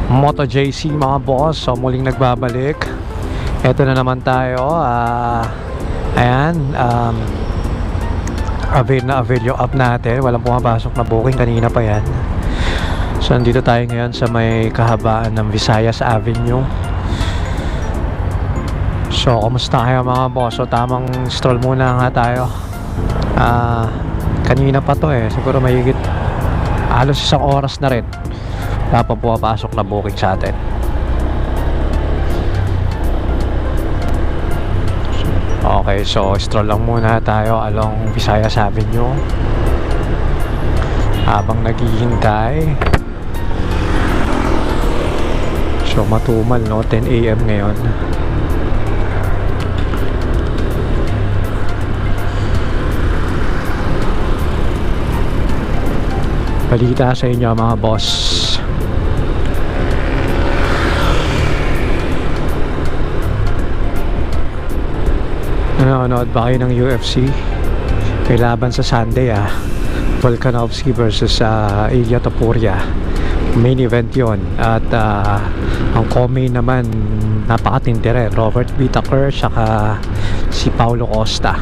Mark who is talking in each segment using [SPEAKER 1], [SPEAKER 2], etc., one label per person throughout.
[SPEAKER 1] Moto JC mga boss. So muling nagbabalik. Ito na naman tayo. Ayan, avail yung app natin. Walang pumapasok na booking, kanina pa yan. So nandito tayo ngayon sa may kahabaan ng Visayas Avenue. So kumusta kayo mga boss? So tamang stroll muna nga tayo. Kanina pa to siguro mahigit halos isang oras na rin wala pa pumapasok na booking sa atin. Okay, so stroll lang muna tayo along Visayas Avenue habang naghihintay. So matumal, no? 10 AM ngayon. Balita sa inyo mga boss. Nanonood ba kayo ng UFC? May laban sa Sunday Volkanovski versus Ilia Topuria. Main event yon. At ang co-main naman napakatindi rin, Robert Whittaker saka si Paulo Costa.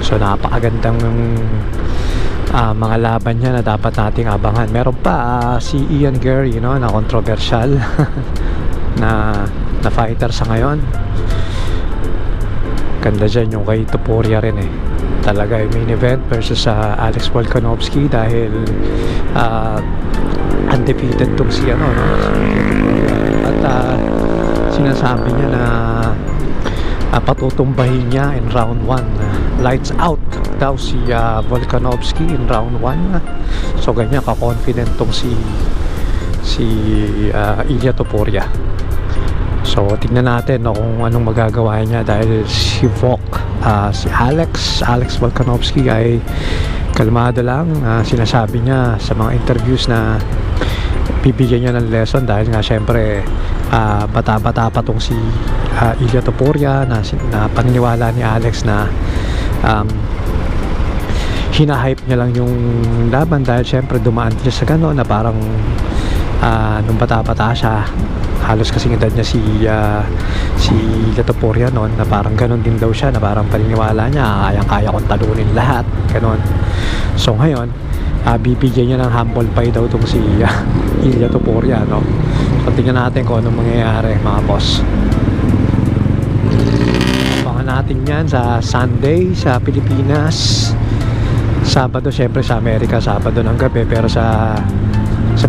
[SPEAKER 1] So napakagandang mga laban niya na dapat nating abangan. Meron pa si Ian Gary, na controversial na fighter sa ngayon. Ganda dyan yung kay Topuria rin talaga yung main event versus Alex Volkanovski dahil undefeated tong si at sinasabi niya na patutumbahin niya in round 1. Lights out daw si Volkanovski in round 1. So ganyan ka-confident tong si Ilia Topuria. So tignan natin kung anong magagawa niya dahil si Alex Volkanovski ay kalmado lang. Sinasabi niya sa mga interviews na bibigyan niya ng lesson dahil nga syempre bata-bata pa tong si Ilia Topuria na paniniwala ni Alex na hinahype niya lang yung laban dahil syempre dumaan siya sa gano'n na parang nung bata-bata siya, halos kasing edad niya si Ilia Topuria noon, na parang gano'n din daw siya, na parang paniniwala niya kayang-kaya kong talunin lahat, gano'n. So ngayon bibigyan niya ng humble pie daw itong si Ilia Topuria, no? So tingnan natin kung anong mangyayari mga boss. Abangan natin yan sa Sunday sa Pilipinas. Sabado syempre sa Amerika, Sabado ng gabi, pero sa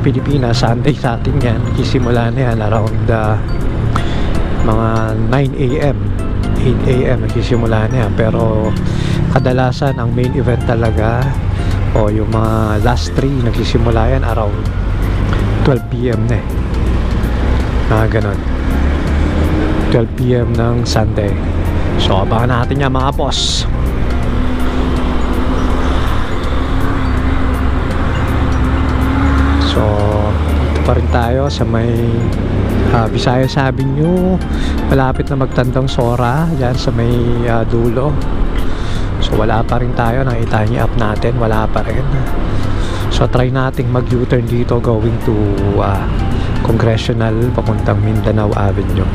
[SPEAKER 1] Pilipinas, Sunday sa atin yan. Isimula na yan around mga 9 AM 8 AM nagsisimula na yan. Pero kadalasan ang main event talaga yung mga last 3 nagsisimula yan around 12 PM na ganon, 12 PM ng Sunday. So abangan natin yan mga boss. So dito pa rin tayo sa may Visayas Avenue, malapit na magtandang Sora, yan sa may dulo. So wala pa rin tayo, nakita niyo app natin, wala pa rin. So try nating mag U-turn dito going to Congressional papuntang Mindanao Avenue.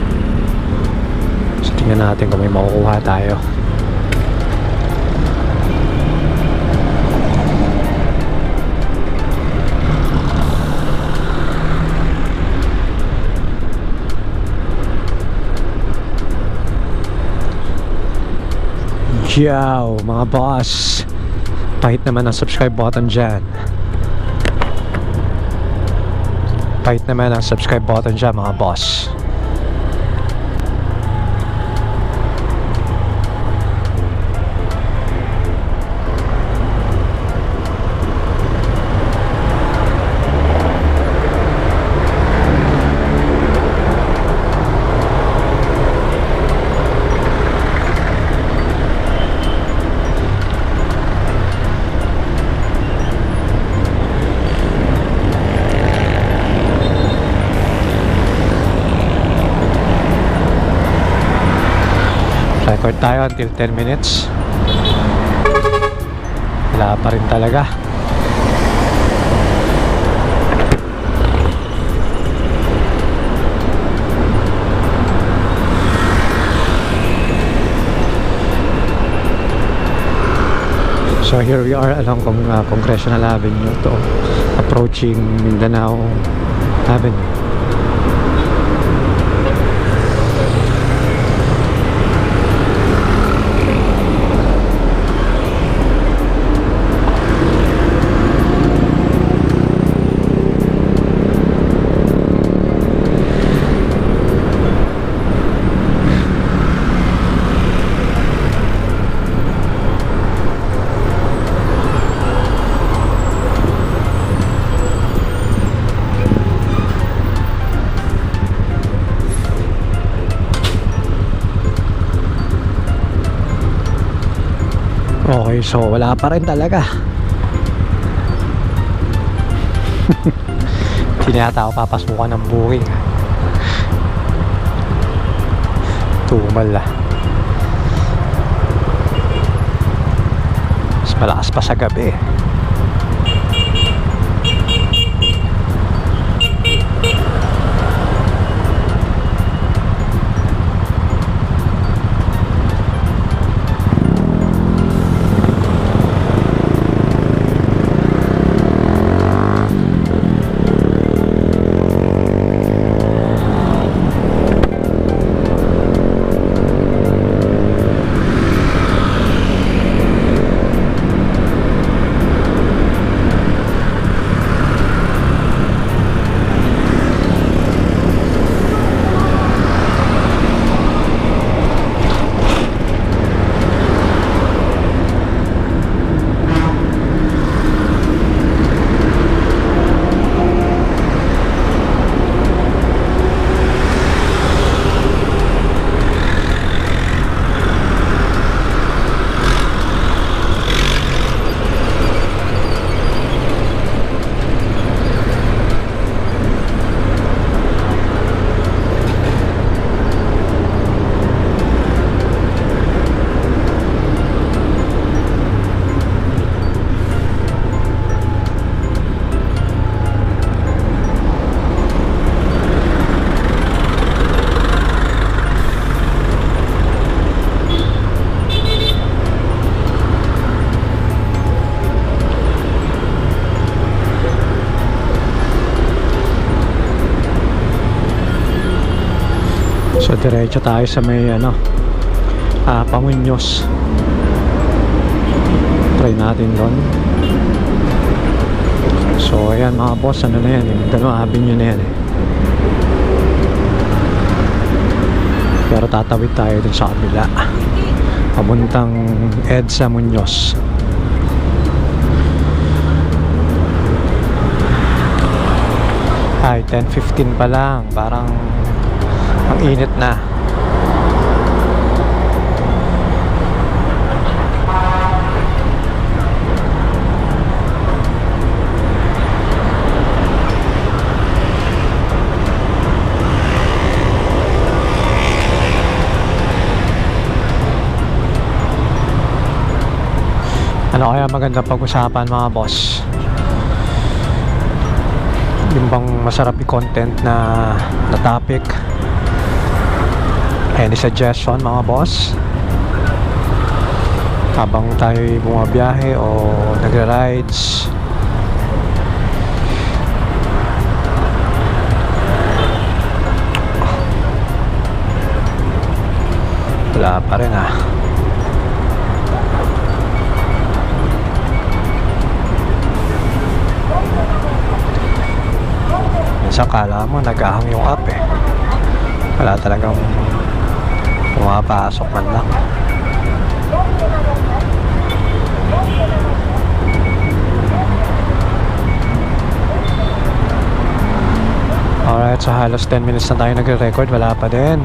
[SPEAKER 1] So tingnan natin kung may makukuha tayo. Yo, mga boss, pahit naman ang subscribe button dyan. Pahit naman ang subscribe button dyan mga boss. Record tayo until 10 minutes. Wala pa rin talaga. So here we are along Congressional Avenue to approaching Mindanao Avenue. Okay, so wala pa rin talaga. Hindi na yata ako papasukan ng booking. Tumal na. Mas malakas pa sa gabi. So diretso tayo sa may Pamuños. Try natin doon. So ayan mga boss, ano na yan, Mindanao Avenue na yan eh. Pero tatawid tayo dun sa kabila, papuntang EDSA Muñoz. Ay, 10:15 pa lang, parang ang init na. Ano kaya maganda pag-usapan mga boss? Yung bang masarap i-content na topic? Any suggestion mga boss? Habang tayo'y bumabiyahe o nagra-rides. Wala pa rin ah. Minsan kala mo nag-ahang yung app eh. Wala talagang pumapasok man lang. Alright, so halos 10 minutes na tayo nagre-record. Wala pa din.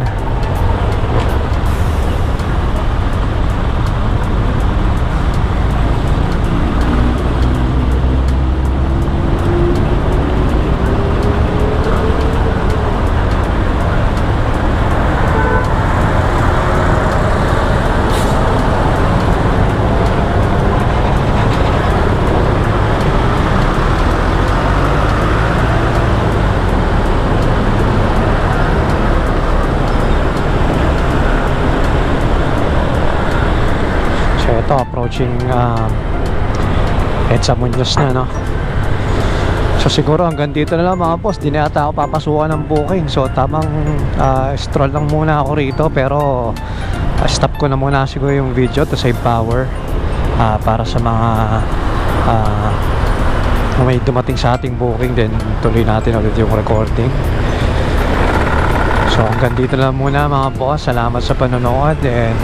[SPEAKER 1] Approaching Edsa Munoz na, no? So siguro hanggang dito na lang mga boss. Di na yata ako papasukan ng booking. So tamang stroll lang muna ako rito. Pero stop ko na muna siguro yung video to save power, para sa mga may dumating sa ating booking. Then tuloy natin ulit yung recording. So hanggang dito na lang muna mga boss. Salamat sa panonood. And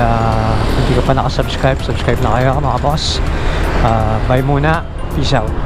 [SPEAKER 1] hindi ka pa nakasubscribe, subscribe na kayo mga boss. Bye muna. Peace out.